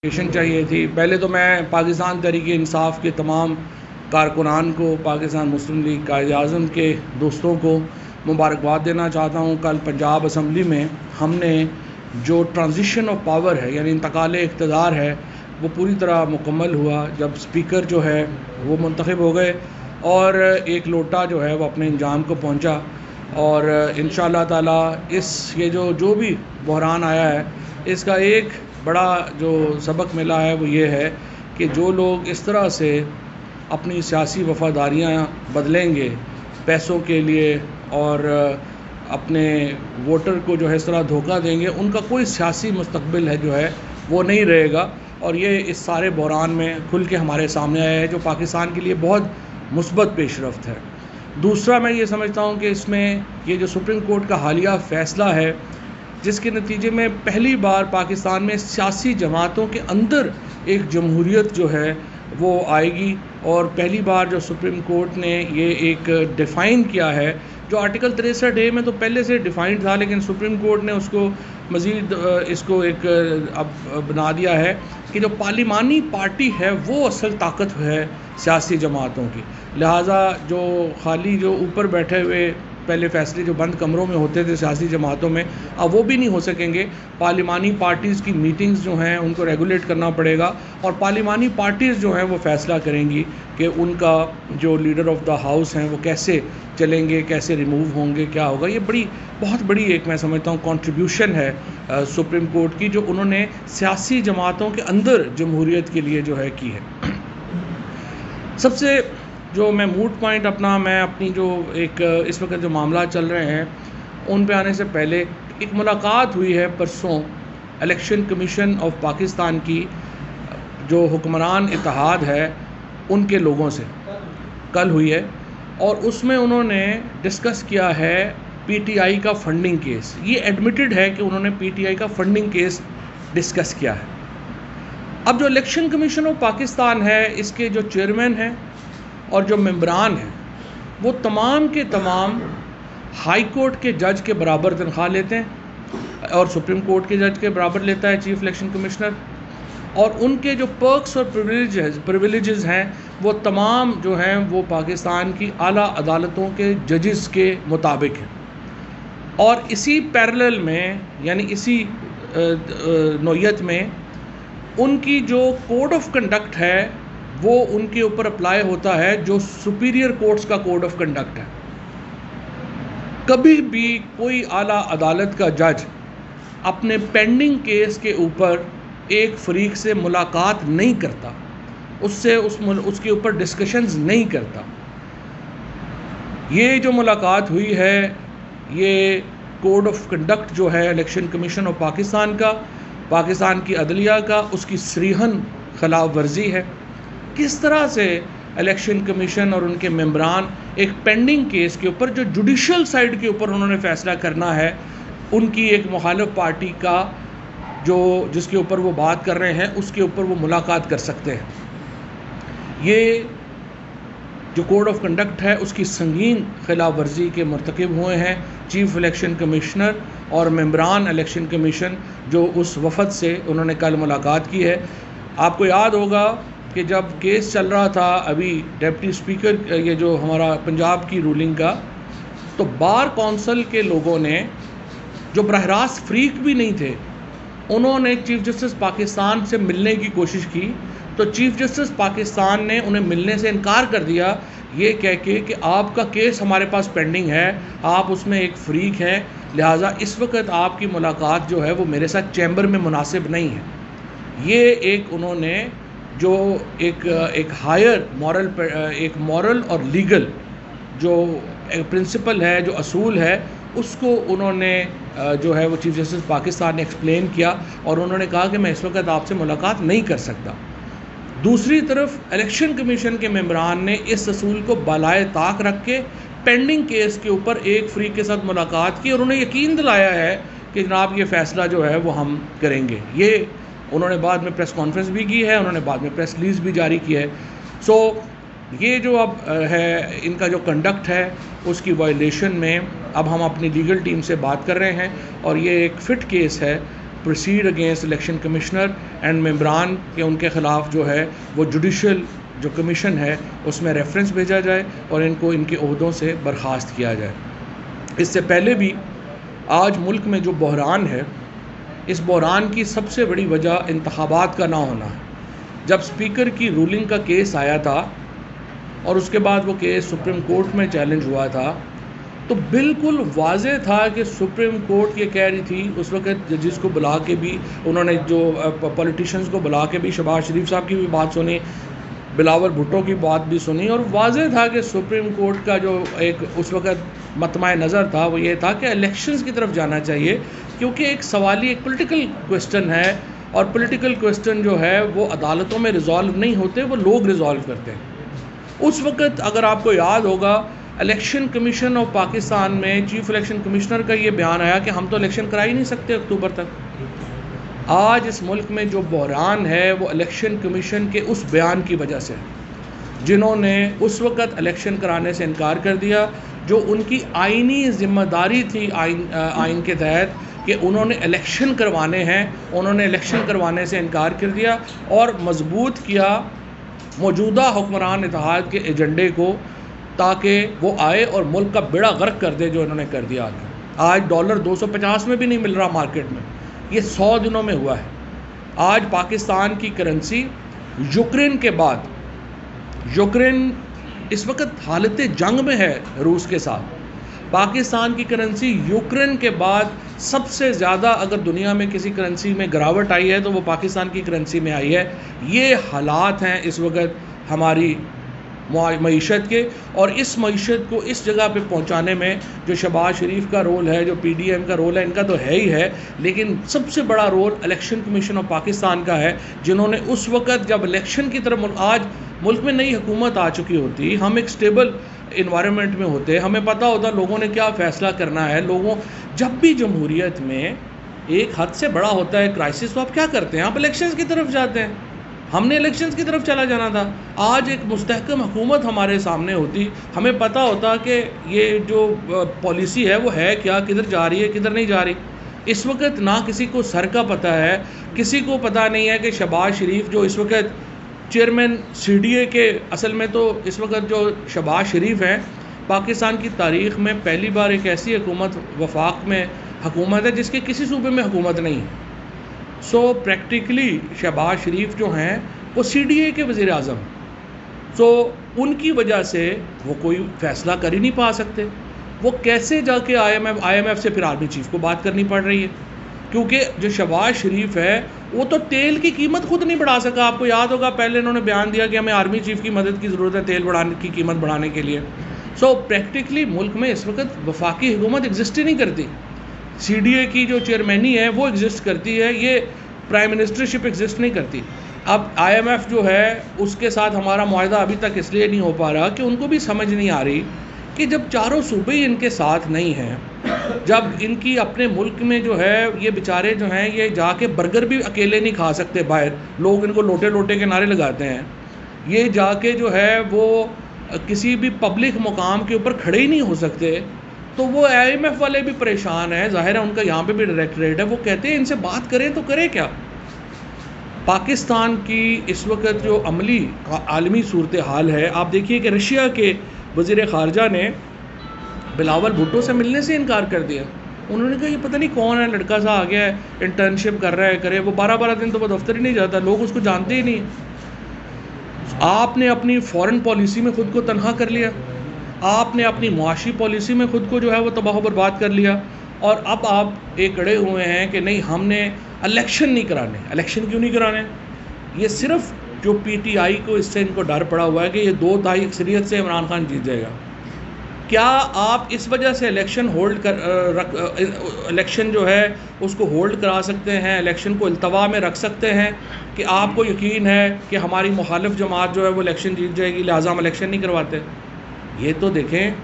चाहिए थी। पहले तो मैं पाकिस्तान तहरीक-ए-इंसाफ़ के तमाम कारकुनान को, पाकिस्तान मुस्लिम लीग कायद-ए-आज़म के दोस्तों को मुबारकबाद देना चाहता हूँ। कल पंजाब असम्बली में हमने जो ट्रांजिशन ऑफ पावर है, यानी इंतकाल इक़्तिदार है, वो पूरी तरह मुकम्मल हुआ जब स्पीकर जो है वो मुंतखब हो गए और एक लोटा जो है वो अपने अंजाम को पहुँचा। और इंशाअल्लाह ताला ये जो भी बहरान आया है, इसका एक बड़ा जो सबक मिला है वो ये है कि जो लोग इस तरह से अपनी सियासी वफ़ादारियाँ बदलेंगे पैसों के लिए और अपने वोटर को जो है इस तरह धोखा देंगे, उनका कोई सियासी मुस्तक़बिल है जो है वो नहीं रहेगा। और ये इस सारे बहरान में खुल के हमारे सामने आया है, जो पाकिस्तान के लिए बहुत मुस्बत पेशरफ्त है। दूसरा, मैं ये समझता हूँ कि इसमें ये जो सुप्रीम कोर्ट का हालिया फ़ैसला है, जिसके नतीजे में पहली बार पाकिस्तान में सियासी जमातों के अंदर एक जमहूरियत जो है वो आएगी। और पहली बार जो सुप्रीम कोर्ट ने ये एक डिफ़ाइन किया है, जो आर्टिकल 63A में तो पहले से डिफ़ाइंड था, लेकिन सुप्रीम कोर्ट ने उसको मज़ीद इसको एक अब बना दिया है कि जो पार्लिमानी पार्टी है वो असल ताकत है सियासी जमातों की। लिहाजा जो खाली जो ऊपर बैठे हुए पहले फ़ैसले जो बंद कमरों में होते थे सियासी जमातों में, अब वो भी नहीं हो सकेंगे। पार्लिमानी पार्टीज़ की मीटिंग्स जो हैं उनको रेगुलेट करना पड़ेगा और पार्लिमानी पार्टीज़ जो हैं वो फ़ैसला करेंगी कि उनका जो लीडर ऑफ़ द हाउस हैं वो कैसे चलेंगे, कैसे रिमूव होंगे, क्या होगा। ये बहुत बड़ी एक मैं समझता हूँ कंट्रीब्यूशन है सुप्रीम कोर्ट की, जो उन्होंने सियासी जमातों के अंदर जमहूरियत के लिए जो है की है। सबसे जो मैं मूड पॉइंट मैं अपनी जो एक इस वक्त जो मामला चल रहे हैं उन पे आने से पहले, एक मुलाकात हुई है परसों इलेक्शन कमीशन ऑफ पाकिस्तान की जो हुक्मरान इत्तेहाद है उनके लोगों से, कल हुई है, और उसमें उन्होंने डिस्कस किया है पीटीआई का फंडिंग केस। ये एडमिटेड है कि उन्होंने पीटीआई का फंडिंग केस डिस्कस किया है। अब जो इलेक्शन कमीशन ऑफ पाकिस्तान है, इसके जो चेयरमैन हैं और जो मेंबरान हैं, वो तमाम के तमाम हाई कोर्ट के जज के बराबर तनख्वाह लेते हैं और सुप्रीम कोर्ट के जज के बराबर लेता है चीफ इलेक्शन कमिश्नर। और उनके जो पर्क्स और प्रिविलेजेस हैं वो तमाम जो हैं वो पाकिस्तान की आला अदालतों के जजेस के मुताबिक हैं। और इसी पैरेलल में, यानी इसी नौयत में, उनकी जो कोड ऑफ कंडक्ट है वो उनके ऊपर अप्लाई होता है जो सुपीरियर कोर्ट्स का कोड ऑफ कंडक्ट है। कभी भी कोई आला अदालत का जज अपने पेंडिंग केस के ऊपर एक फरीक से मुलाकात नहीं करता, उससे उसके ऊपर डिस्कशंस नहीं करता। ये जो मुलाकात हुई है, ये कोड ऑफ कंडक्ट जो है इलेक्शन कमीशन ऑफ पाकिस्तान का, पाकिस्तान की अदलिया का, उसकी सरीहन खिलाफ वर्जी है। किस तरह से इलेक्शन कमीशन और उनके मेंबरान एक पेंडिंग केस के ऊपर, जो जुडिशल साइड के ऊपर उन्होंने फ़ैसला करना है, उनकी एक मुखालिफ पार्टी का जिसके ऊपर वो बात कर रहे हैं उसके ऊपर वो मुलाकात कर सकते हैं। ये जो कोड ऑफ कंडक्ट है उसकी संगीन खिलाफ वर्जी के मरतकब हुए हैं चीफ इलेक्शन कमिश्नर और मेंबरान इलेक्शन कमीशन जो उस वफद से उन्होंने कल मुलाकात की है। आपको याद होगा कि जब केस चल रहा था अभी डिप्टी स्पीकर, ये जो हमारा पंजाब की रूलिंग का, तो बार कौंसिल के लोगों ने, जो बरह रास्त फ्रीक भी नहीं थे, उन्होंने चीफ जस्टिस पाकिस्तान से मिलने की कोशिश की, तो चीफ जस्टिस पाकिस्तान ने उन्हें मिलने से इनकार कर दिया, ये कह के कि आपका केस हमारे पास पेंडिंग है, आप उसमें एक फ्रीक हैं, लिहाजा इस वक्त आपकी मुलाकात जो है वो मेरे साथ चैम्बर में मुनासिब नहीं है। ये एक उन्होंने जो एक हायर मॉरल और लीगल जो प्रिंसिपल है, जो असूल है, उसको उन्होंने जो है वो चीफ जस्टिस पाकिस्तान ने एक्सप्लेन किया और उन्होंने कहा कि मैं इस वक्त आपसे मुलाकात नहीं कर सकता। दूसरी तरफ इलेक्शन कमीशन के मेंबरान ने इस असूल को बालाए ताक रख के पेंडिंग केस के ऊपर एक फ्रीक के साथ मुलाकात की और उन्हें यकीन दिलाया है कि जनाब ये फ़ैसला जो है वो हम करेंगे। ये उन्होंने बाद में प्रेस कॉन्फ्रेंस भी की है, उन्होंने बाद में प्रेस रिलीज़ भी जारी की है। सो ये जो अब है इनका जो कंडक्ट है उसकी वायलेशन में अब हम अपनी लीगल टीम से बात कर रहे हैं और ये एक फ़िट केस है proceed against election commissioner and मेंबरान के उनके ख़िलाफ़ जो है वो जुडिशल जो कमीशन है उसमें रेफरेंस भेजा जाए और इनको इनके ओहदों से बर्खास्त किया जाए। इससे पहले भी आज मुल्क में जो बहरान है, इस बहरान की सबसे बड़ी वजह इंतखाबात का ना होना है। जब स्पीकर की रूलिंग का केस आया था और उसके बाद वो केस सुप्रीम कोर्ट में चैलेंज हुआ था, तो बिल्कुल वाज़ेह था कि सुप्रीम कोर्ट ये कह रही थी उस वक़्त जजिस को बुला के भी, उन्होंने जो पॉलिटिशियंस को बुला के भी शहबाज शरीफ साहब की भी बात सुनी, बिलावल भुट्टो की बात भी सुनी, और वाज़ेह था कि सुप्रीम कोर्ट का जो एक उस वक़्त मतमाय नज़र था वो ये था कि इलेक्शंस की तरफ जाना चाहिए, क्योंकि एक सवाली एक पॉलिटिकल क्वेश्चन है और पॉलिटिकल क्वेश्चन जो है वो अदालतों में रिजॉल्व नहीं होते, वो लोग रिजॉल्व करते हैं। उस वक़्त अगर आपको याद होगा, इलेक्शन कमीशन ऑफ पाकिस्तान में चीफ इलेक्शन कमिश्नर का ये बयान आया कि हम तो इलेक्शन करा ही नहीं सकते अक्टूबर तक। आज इस मुल्क में जो बहरान है वो इलेक्शन कमीशन के उस बयान की वजह से, जिन्होंने उस वक़्त इलेक्शन कराने से इनकार कर दिया, जो उनकी आइनी ज़िम्मेदारी थी आइन के तहत कि उन्होंने इलेक्शन करवाने हैं, उन्होंने इलेक्शन करवाने से इनकार कर दिया और मजबूत किया मौजूदा हुक्मरान इत्तेहाद के एजेंडे को, ताकि वो आए और मुल्क का बेड़ा गर्क कर दे, जो इन्होंने कर दिया। आज डॉलर 250 में भी नहीं मिल रहा मार्केट में, ये 100 दिनों में हुआ है। आज पाकिस्तान की करेंसी यूक्रेन के बाद, यूक्रेन इस वक्त हालत जंग में है रूस के साथ, पाकिस्तान की करेंसी यूक्रेन के बाद सबसे ज़्यादा अगर दुनिया में किसी करेंसी में गिरावट आई है तो वो पाकिस्तान की करेंसी में आई है। ये हालात हैं इस वक्त हमारी मईशत के, और इस मईशत को इस जगह पे पहुंचाने में जो शहबाज शरीफ का रोल है, जो PDM का रोल है, इनका तो है ही है, लेकिन सबसे बड़ा role election commission of Pakistan का है, जिन्होंने उस वक़्त जब इलेक्शन की तरफ, आज मुल्क में नई हुकूमत आ चुकी होती, हम एक स्टेबल इन्वायरमेंट में होते, हमें पता होता लोगों ने क्या फ़ैसला करना है। लोगों, जब भी जमहूरियत में एक हद से बड़ा होता है क्राइसिस, तो आप क्या करते हैं, आप इलेक्शंस की तरफ जाते हैं। हमने इलेक्शंस की तरफ चला जाना था। आज एक मुस्तहकम हुकूमत हमारे सामने होती, हमें पता होता कि ये जो पॉलिसी है वो है क्या, किधर जा रही है, किधर नहीं जा रही। इस वक्त ना किसी को सर का पता है, किसी को पता नहीं है कि शहबाज शरीफ जो इस वक्त चेयरमैन CDA के, असल में तो इस वक्त जो शहबाज शरीफ हैं, पाकिस्तान की तारीख़ में पहली बार एक ऐसी हुकूमत वफाक में हुकूमत है जिसके किसी सूबे में हुकूमत नहीं है। सो प्रैक्टिकली शहबाज शरीफ जो हैं वो CDA के वज़ीर आज़म, सो उनकी वजह से वो कोई फ़ैसला कर ही नहीं पा सकते। वो कैसे जाके IMF से फिर आर्मी चीफ़ को बात करनी पड़ रही है, क्योंकि जो शहबाज शरीफ है वो तो तेल की कीमत खुद नहीं बढ़ा सका। आपको याद होगा पहले इन्होंने बयान दिया कि हमें आर्मी चीफ़ की मदद की ज़रूरत है तेल बढ़ाने की कीमत बढ़ाने के लिए। सो प्रैक्टिकली मुल्क में इस वक्त वफाकी हुकूमत एग्जिस्ट ही नहीं करती। CDA की जो चेयरमैनी है वो एग्जिस्ट करती है, ये प्राइम मिनिस्टरशिप एग्जिस्ट नहीं करती। अब IMF जो है उसके साथ हमारा मुआहदा अभी तक इसलिए नहीं हो पा रहा कि उनको भी समझ नहीं आ रही कि जब चारों सूबे ही इनके साथ नहीं हैं, जब इनकी अपने मुल्क में जो है ये बेचारे जो हैं ये जाके बर्गर भी अकेले नहीं खा सकते, बाहर लोग इनको लोटे लोटे के नारे लगाते हैं, ये जाके जो है वो किसी भी पब्लिक मुकाम के ऊपर खड़े ही नहीं हो सकते, तो वो IMF वाले भी परेशान हैं। ज़ाहिर है उनका यहाँ पे भी डायरेक्टरेट है, वो कहते हैं इनसे बात करें तो करें क्या। पाकिस्तान की इस वक्त जो अमली आलमी सूरत हाल है, आप देखिए कि रशिया के वज़ीर ख़ारजा ने बिलावल भुट्टो से मिलने से इनकार कर दिया। उन्होंने कहा ये पता नहीं कौन है, लड़का सा आ गया है, इंटर्नशिप कर रहा है, करे, वो 12-12 दिन तो वो दफ्तर ही नहीं जाता, लोग उसको जानते ही नहीं। आपने अपनी फ़ॉरेन पॉलिसी में ख़ुद को तनहा कर लिया, आपने अपनी मुआशी पॉलिसी में ख़ुद को जो है वो तबाह बर्बाद कर लिया, और अब आप एक अड़े हुए हैं कि नहीं हमने इलेक्शन नहीं कराने। इलेक्शन क्यों नहीं कराने? ये सिर्फ जो PTI को इससे इनको डर पड़ा हुआ है कि ये 2 तिहाई अक्सरियत से इमरान खान जीत जाएगा। क्या आप इस वजह से इलेक्शन इलेक्शन जो है उसको होल्ड करा सकते हैं, इलेक्शन को इल्तवा में रख सकते हैं कि आपको यकीन है कि हमारी मुखालिफ जमात जो है वो इलेक्शन जीत जाएगी, लिहाजा हम इलेक्शन नहीं करवाते? ये तो देखें,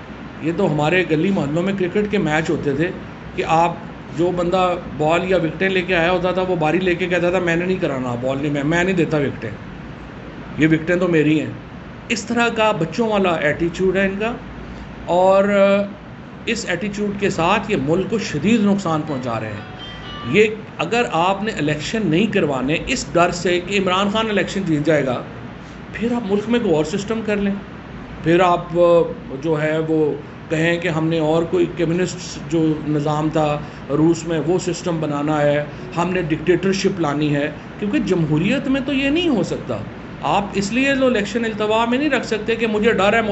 ये तो हमारे गली मोहल्लों में क्रिकेट के मैच होते थे कि आप जो बंदा बॉल या विकटें लेके आया होता था वो बारी लेके कहता था मैंने नहीं कराना, बॉल नहीं, मैं नहीं देता विकटें, ये विकटें तो मेरी हैं। इस तरह का बच्चों वाला एटीट्यूड है इनका, और इस एटीट्यूड के साथ ये मुल्क को शदीद नुकसान पहुंचा रहे हैं। ये अगर आपने इलेक्शन नहीं करवाने इस डर से कि इमरान खान इलेक्शन जीत जाएगा, फिर आप मुल्क में कोई और सिस्टम कर लें। फिर आप जो है वो कहें कि हमने और कोई कम्युनिस्ट जो निज़ाम था रूस में वो सिस्टम बनाना है, हमने डिक्टेटरशिप लानी है, क्योंकि जमहूरियत में तो ये नहीं हो सकता। आप इसलिए जो इलेक्शन इल्तवा में नहीं रख सकते कि मुझे डर है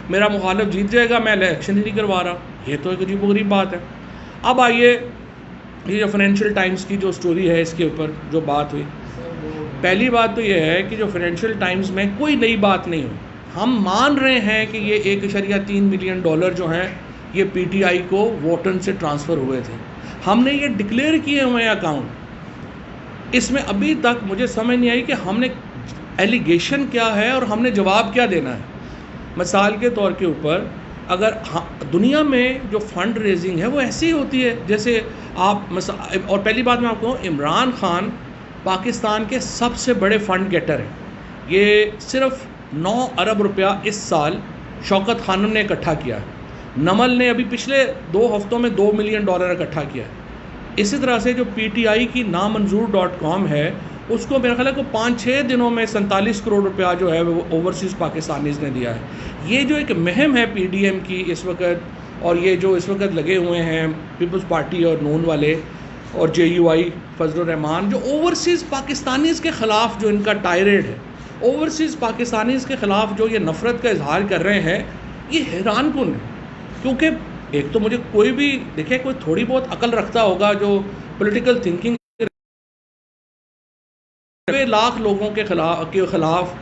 मेरा मुखालिफ जीत जाएगा, मैं इलेक्शन ही नहीं करवा रहा। ये तो एक अजीब गरीब बात है। अब आइए ये जो फाइनेंशियल टाइम्स की जो स्टोरी है इसके ऊपर जो बात हुई, पहली बात तो ये है कि जो फाइनेंशियल टाइम्स में कोई नई बात नहीं हुई। हम मान रहे हैं कि ये 1.3 मिलियन डॉलर जो हैं ये पीटीआई को वोटन से ट्रांसफ़र हुए थे, हमने ये डिक्लेयर किए हुए हैं अकाउंट। इसमें अभी तक मुझे समझ नहीं आई कि हमने एलिगेशन क्या है और हमने जवाब क्या देना है। मिसाल के तौर के ऊपर अगर दुनिया में जो फ़ंड रेजिंग है वो ऐसी ही होती है जैसे आप और पहली बात मैं आपको कहूँ, इमरान खान पाकिस्तान के सबसे बड़े फ़ंड गेटर हैं। ये सिर्फ 9 अरब रुपया इस साल शौकत खानम ने इकट्ठा किया है। नमल ने अभी पिछले 2 हफ्तों में $2 मिलियन इकट्ठा किया है। इसी तरह से जो पीटीआई की नामंजूर.com है उसको मेरा ख्याल है को 5-6 दिनों में 47 करोड़ रुपया जो है वो ओवरसीज़ पाकिस्तानीज़ ने दिया है। ये जो एक मुहिम है पीडीएम की इस वक्त, और ये जो इस वक्त लगे हुए हैं पीपल्स पार्टी और नून वाले और जेयूआई फजलुर रहमान, जो ओवरसीज़ पाकिस्तानीज़ के ख़िलाफ़ जो इनका टायरेड है, ओवरसीज़ पाकिस्तानीज़ के ख़िलाफ़ जो ये नफ़रत का इजहार कर रहे हैं, ये हैरानकुन है। क्योंकि एक तो मुझे कोई भी देखे कोई थोड़ी बहुत अकल रखता होगा जो पॉलिटिकल थिंकिंग लाख लोगों के खिलाफ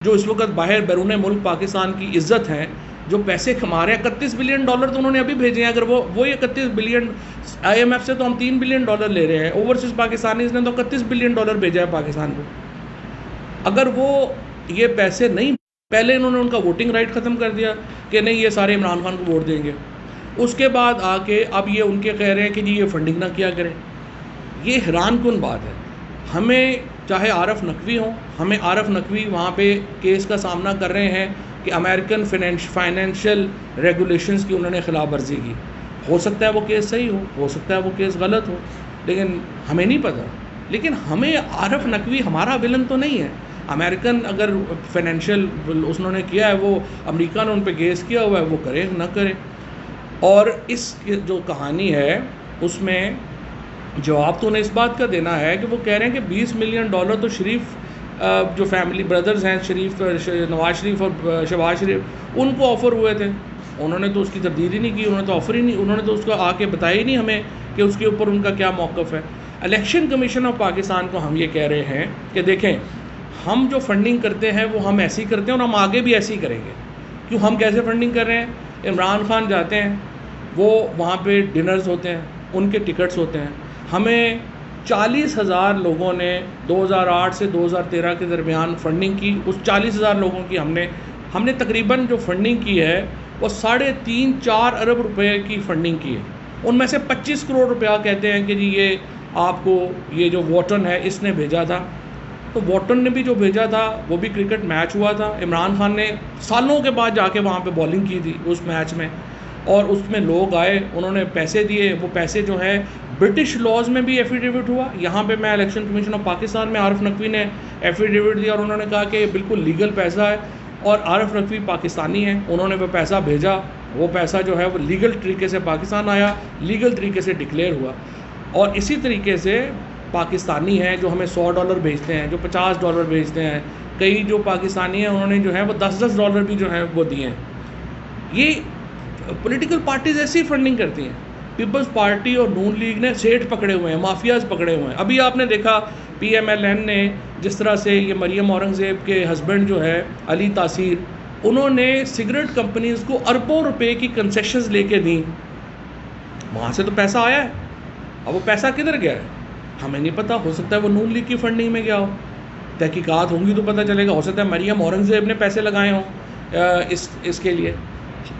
जो इस वक्त बाहर बैरून मुल्क पाकिस्तान की इज्जत हैं, जो पैसे कमा रहे हैं, 31 बिलियन डॉलर तो उन्होंने अभी भेजे हैं। अगर वो 31 बिलियन IMF से तो हम 3 बिलियन डॉलर ले रहे हैं, ओवरसीज़ पाकिस्तानीज़ ने तो 31 बिलियन डॉलर भेजा है पाकिस्तान को। अगर वो ये पैसे नहीं, पहले इन्होंने उनका वोटिंग राइट ख़त्म कर दिया कि नहीं ये सारे इमरान खान को वोट देंगे, उसके बाद आके अब ये उनके कह रहे हैं कि जी ये फंडिंग ना किया करें। ये हैरानकुन बात है। हमें चाहे आरफ नकवी हो, हमें आरफ नकवी वहाँ पे केस का सामना कर रहे हैं कि अमेरिकन फाइनेंशियल रेगुलेशंस की उन्होंने खिलाफ वर्जी की। हो सकता है वो केस सही हो सकता है वो केस गलत हो, लेकिन हमें नहीं पता। लेकिन हमें आरफ नकवी हमारा विलन तो नहीं है। अमेरिकन अगर फाइनेंशियल उन्होंने किया है, वो अमेरिका ने उन पर केस किया हुआ है, वो करें ना करें। और इस जो कहानी है उसमें जवाब तो उन्हें इस बात का देना है कि वो कह रहे हैं कि 20 मिलियन डॉलर तो शरीफ जो फैमिली ब्रदर्स हैं, नवाज शरीफ और शहबाज शरीफ, उनको ऑफ़र हुए थे। उन्होंने तो उसकी तरदीद ही नहीं की, उन्होंने तो ऑफ़र ही नहीं, उन्होंने तो उसको आके बताया ही नहीं हमें कि उसके ऊपर उनका क्या मौक़िफ़ है। इलेक्शन कमीशन ऑफ पाकिस्तान को हम ये कह रहे हैं कि देखें, हम जो फंडिंग करते हैं वो हम ऐसे ही करते हैं और हम आगे भी ऐसे ही करेंगे। क्यों, हम कैसे फंडिंग कर रहे हैं? इमरान खान जाते हैं, वो वहाँ पे डिनर्स होते हैं, उनके टिकट्स होते हैं। हमें 40,000 लोगों ने 2008 से 2013 के दरमियान फ़ंडिंग की। उस 40,000 लोगों की हमने तकरीबन जो फ़ंडिंग की है वो 3.5-4 अरब रुपए की फ़ंडिंग की है। उनमें से 25 करोड़ रुपया कहते हैं कि जी ये आपको ये जो वॉटन है इसने भेजा था। तो वॉटन ने भी जो भेजा था वो भी क्रिकेट मैच हुआ था। इमरान खान ने सालों के बाद जाके वहाँ पे बॉलिंग की थी उस मैच में, और उसमें लोग आए, उन्होंने पैसे दिए। वो पैसे जो है ब्रिटिश लॉज में भी एफिडेविट हुआ। यहाँ पे मैं इलेक्शन कमीशन ऑफ पाकिस्तान में आरफ नकवी ने एफिडेविट दिया और उन्होंने कहा कि बिल्कुल लीगल पैसा है और आरफ नकवी पाकिस्तानी है। उन्होंने वो पैसा भेजा, वो पैसा जो है वो लीगल तरीके से पाकिस्तान आया, लीगल तरीके से डिक्लेयर हुआ। और इसी तरीके से पाकिस्तानी हैं जो हमें $100 भेजते हैं, जो $50 भेजते हैं। कई जो पाकिस्तानी हैं उन्होंने जो है वो $10 भी जो है वो दिए हैं। ये पॉलिटिकल पार्टीज़ ऐसी फंडिंग करती हैं। पीपल्स पार्टी और नून लीग ने सेठ पकड़े हुए हैं, माफियाज़ पकड़े हुए हैं। अभी आपने देखा PMLN ने जिस तरह से ये मरियम औरंगज़ेब के हस्बैंड जो है अली तासीर, उन्होंने सिगरेट कंपनीज़ को अरबों रुपए की कंसेशंस लेके दी। वहाँ से तो पैसा आया है, अब वो पैसा किधर गया है हमें नहीं पता। हो सकता है वो नून लीग की फंडिंग में गया हो, तहकीकात होंगी तो पता चलेगा। हो सकता है मरियम औरंगज़ेब ने पैसे लगाए हों इसके लिए।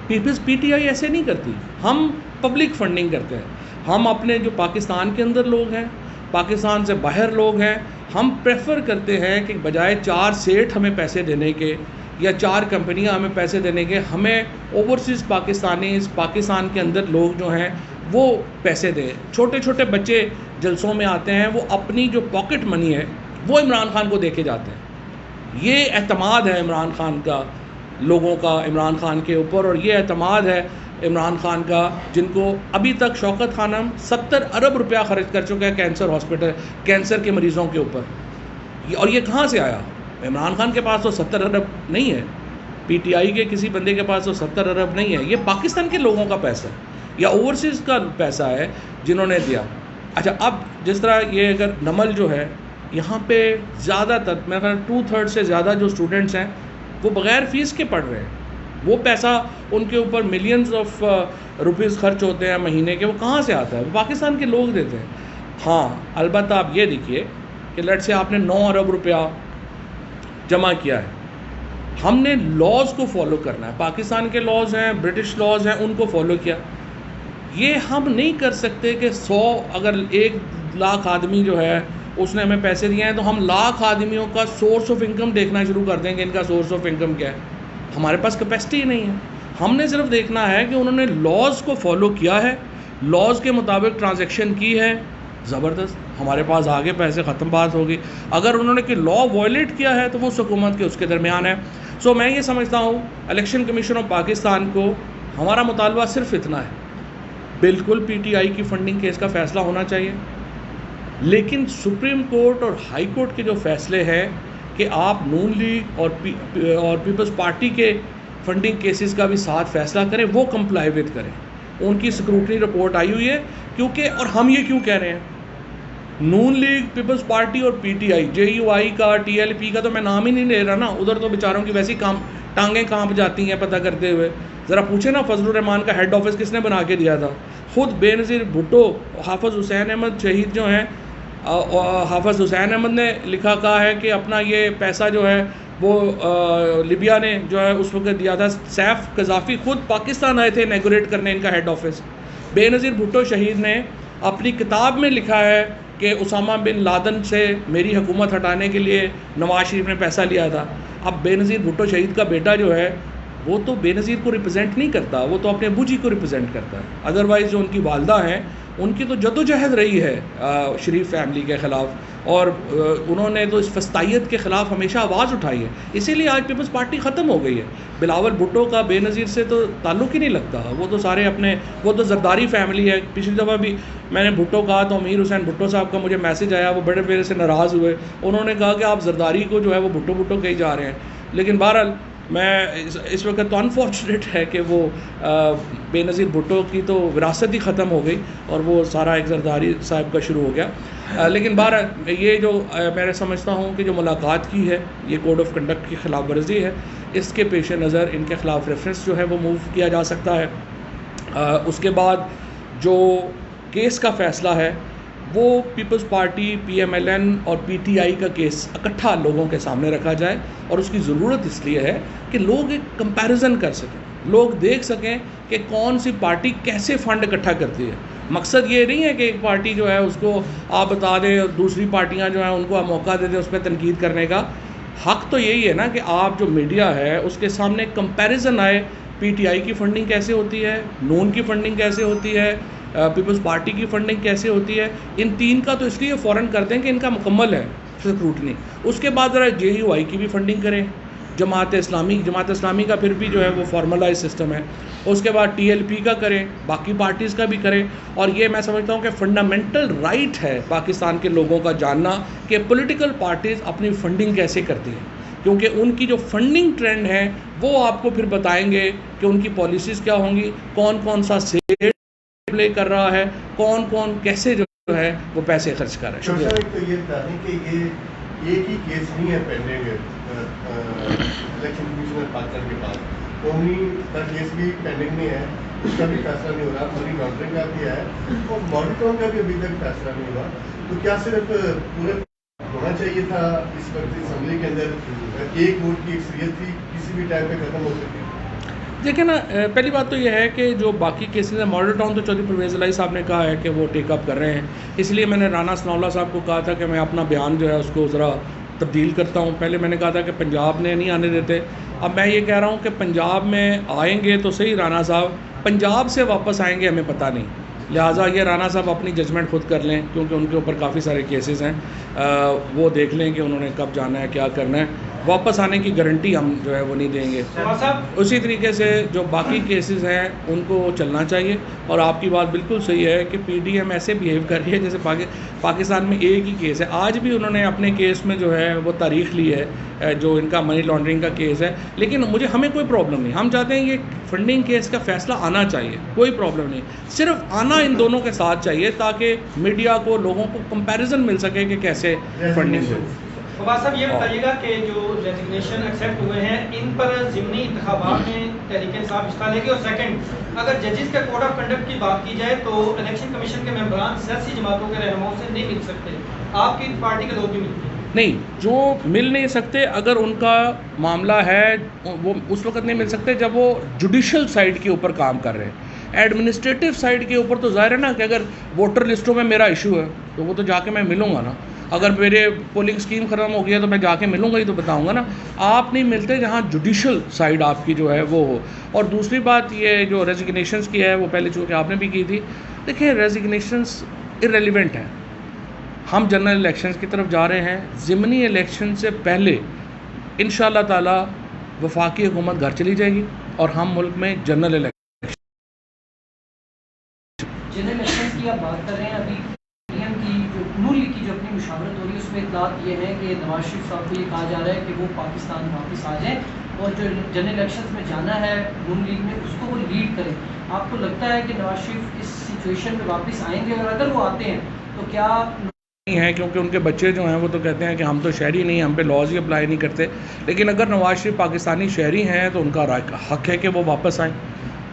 PTI ऐसे नहीं करती। हम पब्लिक फंडिंग करते हैं। हम अपने जो पाकिस्तान के अंदर लोग हैं, पाकिस्तान से बाहर लोग हैं, हम प्रेफर करते हैं कि बजाय 4 सेठ हमें पैसे देने के या 4 कंपनियां हमें पैसे देने के, हमें ओवरसीज़ पाकिस्तान के अंदर लोग जो हैं वो पैसे दें। छोटे छोटे बच्चे जलसों में आते हैं, वो अपनी जो पॉकेट मनी है वो इमरान खान को दे के जाते हैं। ये एतमाद है इमरान खान का, लोगों का इमरान खान के ऊपर, और ये एतमाद है इमरान खान का, जिनको अभी तक शौकत खानम 70 अरब रुपया खर्च कर चुका है कैंसर हॉस्पिटल, कैंसर के मरीज़ों के ऊपर। और ये कहाँ से आया? इमरान खान के पास तो 70 अरब नहीं है, पीटीआई के किसी बंदे के पास तो 70 अरब नहीं है। ये पाकिस्तान के लोगों का पैसा है या ओवरसीज़ का पैसा है जिन्होंने दिया। अच्छा, अब जिस तरह ये अगर नमल जो है, यहाँ पे ज़्यादातर मेरे ख्याल 2/3 से ज़्यादा जो स्टूडेंट्स हैं वो बग़ैर फ़ीस के पढ़ रहे हैं। वो पैसा उनके ऊपर मिलियंस ऑफ रुपीज़ खर्च होते हैं महीने के, वो कहाँ से आता है? वो पाकिस्तान के लोग देते हैं। हाँ, अलबत्ता आप ये देखिए कि लेट से आपने 9 अरब रुपया जमा किया है, हमने लॉज को फॉलो करना है। पाकिस्तान के लॉज हैं, ब्रिटिश लॉज हैं, उनको फॉलो किया। ये हम नहीं कर सकते कि 100 अगर 1 लाख आदमी जो है उसने हमें पैसे दिए हैं तो हम लाख आदमियों का सोर्स ऑफ इनकम देखना शुरू कर देंगे, इनका सोर्स ऑफ इनकम क्या है। हमारे पास कैपेसिटी ही नहीं है। हमने सिर्फ देखना है कि उन्होंने लॉज को फॉलो किया है, लॉज के मुताबिक ट्रांजैक्शन की है, ज़बरदस्त, हमारे पास आगे पैसे ख़त्म, बात होगी। अगर उन्होंने कि लॉ वायलेट किया है तो वो उस हुकूमत के उसके दरमियान है। सो मैं ये समझता हूँ इलेक्शन कमीशन ऑफ पाकिस्तान को हमारा मुतालबा सिर्फ इतना है, बिल्कुल पीटीआई की फ़ंडिंग केस का फ़ैसला होना चाहिए, लेकिन सुप्रीम कोर्ट और हाई कोर्ट के जो फ़ैसले हैं कि आप नून लीग और पीपल्स पार्टी के फंडिंग केसेस का भी साथ फ़ैसला करें, वो कंप्लाई विद करें। उनकी स्क्रूटनी रिपोर्ट आई हुई है, क्योंकि और हम ये क्यों कह रहे हैं, नून लीग, पीपल्स पार्टी और पीटीआई, जेयूआई का, टीएलपी का तो मैं नाम ही नहीं ले रहा ना, उधर तो बेचारों की वैसी टांगें कांप जाती हैं पता करते हुए। ज़रा पूछे ना फजलुर रहमान का हेड ऑफिस किसने बना के दिया था? खुद बेनज़ीर भुट्टो, हाफिज़ हुसैन अहमद शहीद जो हैं, हाफिज़ हुसैन अहमद ने लिखा कहा है कि अपना ये पैसा जो है वो लिबिया ने जो है उस वक्त दिया था। सैफ कज़ाफ़ी खुद पाकिस्तान आए थे इनॉग्रेट करने इनका हेड ऑफिस। बेनज़ीर भुट्टो शहीद ने अपनी किताब में लिखा है कि उसामा बिन लादन से मेरी हुकूमत हटाने के लिए नवाज शरीफ ने पैसा लिया था। अब बेनज़ीर भुट्टो शहीद का बेटा जो है वो तो बेनज़ीर को रिप्रेजेंट नहीं करता, वो तो अपने अबू जी को रिप्रेजेंट करता है। अदरवाइज़ जो उनकी वालदा हैं उनकी तो जदोजहद रही है शरीफ फैमिली के ख़िलाफ़, और उन्होंने तो इस फस्तायत के ख़िलाफ़ हमेशा आवाज़ उठाई है। इसीलिए आज पीपल्स पार्टी ख़त्म हो गई है। बिलावल भुट्टो का बेनज़ीर से तो ताल्लुक़ ही नहीं लगता, वो तो सारे अपने, वो तो जरदारी फैमिली है। पिछली दफ़ा भी मैंने भुट्टो कहा तो अमीर हुसैन भुट्टो साहब का मुझे मैसेज आया, वो बड़े मेरे से नाराज़ हुए। उन्होंने कहा कि आप जरदारी को जो है वो भुट्टो भुट्टो कही जा रहे हैं। लेकिन बहरहाल मैं इस वक्त तो अनफॉर्चुनेट है कि वो बेनज़ीर भुट्टो की तो विरासत ही ख़त्म हो गई और वो सारा एक जरदारी साहब का शुरू हो गया। लेकिन बहरहाल ये जो मैं समझता हूँ कि जो मुलाकात की है ये कोड ऑफ कंडक्ट की ख़िलाफ़ वर्जी है, इसके पेश नज़र इनके ख़िलाफ़ रेफरेंस जो है वो मूव किया जा सकता है। उसके बाद जो केस का फ़ैसला है वो पीपल्स पार्टी, पीएमएलएन और पीटीआई का केस इकट्ठा लोगों के सामने रखा जाए, और उसकी ज़रूरत इसलिए है कि लोग एक कंपैरिजन कर सकें, लोग देख सकें कि कौन सी पार्टी कैसे फ़ंड इकट्ठा करती है। मकसद ये नहीं है कि एक पार्टी जो है उसको आप बता दें और दूसरी पार्टियां जो हैं उनको आप मौका दे दें उस पर तनकीद करने का। हक़ तो यही है ना कि आप जो मीडिया है उसके सामने कंपैरिजन आए, पीटीआई की फ़ंडिंग कैसे होती है, नून की फ़ंडिंग कैसे होती है, पीपल्स पार्टी की फ़ंडिंग कैसे होती है। इन तीन का तो इसलिए फ़ौरन करते हैं कि इनका मुकम्मल है स्क्रूटनी। उसके बाद ज़रा जेयूआई की भी फ़ंडिंग करें, जमात इस्लामी का फिर भी जो है वो फॉर्मलाइज सिस्टम है। उसके बाद टीएलपी का करें, बाकी पार्टीज़ का भी करें। और ये मैं समझता हूँ कि फंडामेंटल राइट है पाकिस्तान के लोगों का जानना कि पॉलिटिकल पार्टीज़ अपनी फ़ंडिंग कैसे करती हैं, क्योंकि उनकी जो फंडिंग ट्रेंड है वो आपको फिर बताएंगे कि उनकी पॉलिसीज़ क्या होंगी, कौन कौन सा सेट प्ले कर रहा है, कौन कौन कैसे जो है वो पैसे खर्च कर रहा है। शुक्रिया। तो ये बता दें कि ये एक ही केस नहीं है पेंडिंग इलेक्शन कमीशन पाकिस्तान के पास, कौमी का केस भी पेंडिंग में है, उसका भी फैसला नहीं हो रहा, मनी लॉन्ड्रिंग का भी है और मॉनिटरिंग का भी अभी तक फैसला नहीं हुआ। तो क्या सिर्फ पूरे होना चाहिए था इस वक्त असम्बली के अंदर एक वोट की अक्सरियत थी, किसी भी टाइम पे खत्म हो सकती है? देखिए ना, पहली बात तो यह है कि जो बाकी केसेस हैं, मॉडल टाउन तो चौधरी परवेज़ इलाही साहब ने कहा है कि वो टेकअप कर रहे हैं, इसलिए मैंने राना सनाउल्लाह साहब को कहा था कि मैं अपना बयान जो है उसको ज़रा तब्दील करता हूँ। पहले मैंने कहा था कि पंजाब ने नहीं आने देते, अब मैं ये कह रहा हूँ कि पंजाब में आएंगे तो सही राना साहब, पंजाब से वापस आएंगे हमें पता नहीं। लिहाजा ये राना साहब अपनी जजमेंट खुद कर लें, क्योंकि उनके ऊपर काफ़ी सारे केसेस हैं। वो देख लें कि उन्होंने कब जाना है, क्या करना है। वापस आने की गारंटी हम जो है वो नहीं देंगे। उसी तरीके से जो बाकी केसेस हैं उनको चलना चाहिए। और आपकी बात बिल्कुल सही है कि पीडीएम ऐसे बिहेव कर रही है जैसे पाकिस्तान में एक ही केस है। आज भी उन्होंने अपने केस में जो है वो तारीख ली है, जो इनका मनी लॉन्ड्रिंग का केस है। लेकिन हमें कोई प्रॉब्लम नहीं, हम चाहते हैं ये फंडिंग केस का फैसला आना चाहिए, कोई प्रॉब्लम नहीं। सिर्फ आना इन दोनों के साथ चाहिए ताकि मीडिया को, लोगों को कंपैरिजन मिल सके कि कैसे फंडिंग हो। फवाद साहब ये बताइएगा कि जो रेजिग्नेशन एक्सेप्ट हुए हैं इन पर ज़िमनी इंतखाबात में तहरीक इंसाफ हिस्सा लेगी। और सेकंड, अगर जजेस के कोड ऑफ कंडक्ट की बात की जाए तो इलेक्शन कमीशन के मेंबरान सियासी जमातों के रहनुमाओं से नहीं मिल सकते, आपकी पार्टी के लोग भी मिलते हैं? नहीं, जो मिल नहीं सकते, अगर उनका मामला है वो उस वक्त नहीं मिल सकते जब वो जुडिशल साइड के ऊपर काम कर रहे हैं। एडमिनिस्ट्रेटिव साइड के ऊपर तो ज़ाहिर है ना कि अगर वोटर लिस्टों में मेरा इशू है तो वो तो जाके मैं मिलूँगा ना। अगर मेरे पोलिंग स्कीम ख़त्म हो गया तो मैं जाके मिलूँगा ही, तो बताऊँगा ना। आप नहीं मिलते जहाँ जुडिशल साइड आपकी जो है वो हो। और दूसरी बात ये जो रेजिग्नेशंस की है वो पहले चूँकि आपने भी की थी, देखिए रेजिग्नेशंस इररेलेवेंट हैं। हम जनरल इलेक्शंस की तरफ जा रहे हैं। ज़िमनी इलेक्शन से पहले इंशाअल्लाह ताला वफाकी हुकूमत घर चली जाएगी और हम मुल्क में जनरल इलेक्शन की आप बात कर रहे हैं। अभी पीएम की जो नून लीग की जो अपनी मुशावरत हो रही है उसमें इत्तलात ये है कि नवाज शरीफ साहब को ये कहा जा रहा है कि वो पाकिस्तान वापस आ जाए और जो जनरल इलेक्शंस में जाना है नून लीग में उसको वो लीड करें। आपको लगता है कि नवाज शरीफ इस सिचुएशन में वापस आएंगे? और अगर वो आते हैं तो क्या नहीं है, क्योंकि उनके बच्चे जो हैं वो तो कहते हैं कि हम तो शहरी नहीं, हम पे लॉज ही अप्लाई नहीं करते। लेकिन अगर नवाज शरीफ पाकिस्तानी शहरी हैं तो उनका हक है कि वो वापस आएँ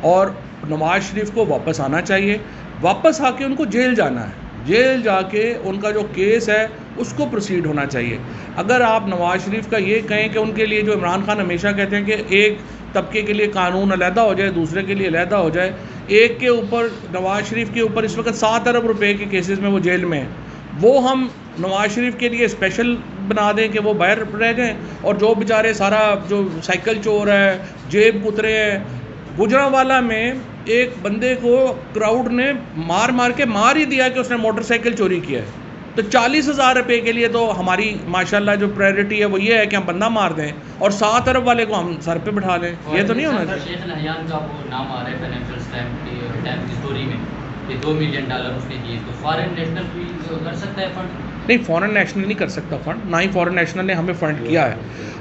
और नवाज शरीफ को वापस आना चाहिए। वापस आके उनको जेल जाना है, जेल जाके उनका जो केस है उसको प्रोसीड होना चाहिए। अगर आप नवाज शरीफ का ये कहें कि उनके लिए, जो इमरान खान हमेशा कहते हैं कि एक तबके के लिए कानून अलहदा हो जाए, दूसरे के लिए अलहदा हो जाए, एक के ऊपर, नवाज शरीफ के ऊपर इस वक्त 7 अरब रुपए के केसेस में वो जेल में हैं, वो हम नवाज शरीफ के लिए स्पेशल बना दें कि वो बाहर रह जाएँ और जो बेचारे सारा जो साइकिल चोर है, जेब कुतरे हैं। गुजरांवाला में एक बंदे को क्राउड ने मार के मार ही दिया कि उसने मोटरसाइकिल चोरी किया है। तो 40,000 रुपये के लिए तो हमारी माशाल्लाह जो प्रायोरिटी है वो ये है कि हम बंदा मार दें और 7 अरब वाले को हम सर पे बिठा लें। ये तो नहीं होना चाहिए। शेख नहयान का वो नाम आ रहा है फाइनेंशियल टाइम्स की स्टोरी में कि $2 मिलियन उसने दिए, तो फॉरेन नेशनल भी कर सकता है फंड? नहीं, फॉरेन नेशनल नहीं कर सकता फंड, ना ही फॉरेन नेशनल ने हमें फ़ंड किया है।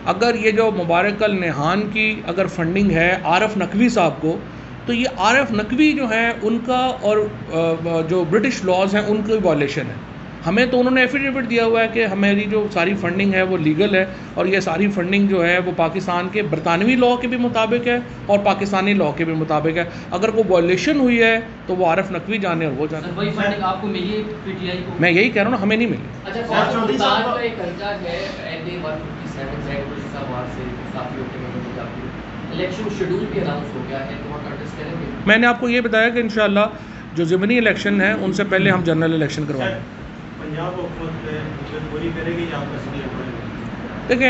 अगर ये जो मुबारक अल नहान की अगर फंडिंग है आरफ नकवी साहब को, तो ये आरफ नकवी जो है उनका और जो ब्रिटिश लॉज हैं उनकी वॉयलेशन है। हमें तो उन्होंने एफिडेविट दिया हुआ है कि हमारी जो सारी फंडिंग है वो लीगल है और ये सारी फंडिंग जो है वो पाकिस्तान के बरतानवी लॉ के भी मुताबिक है और पाकिस्तानी लॉ के भी मुताबिक है। अगर कोई वॉयलेशन हुई है तो वो आरफ नकवी जाने और वो जाने। वही फंडिंग आपको मिली पीटीआई को? मैं यही कह रहा हूँ ना, हमें नहीं मिली। अच्छा, पाकिस्तान का एक कर्जा है एनडी 157 इलेक्शन शेड्यूल भी अनाउंस हो गया है, तो आप कंटेस्ट करेंगे? मैंने आपको ये बताया कि इंशाअल्लाह जो ज़िमनी इलेक्शन है उनसे पहले हम जनरल इलेक्शन करवाएंगे। पंजाब हुकूमत पूरी करेगी या आपका? देखिए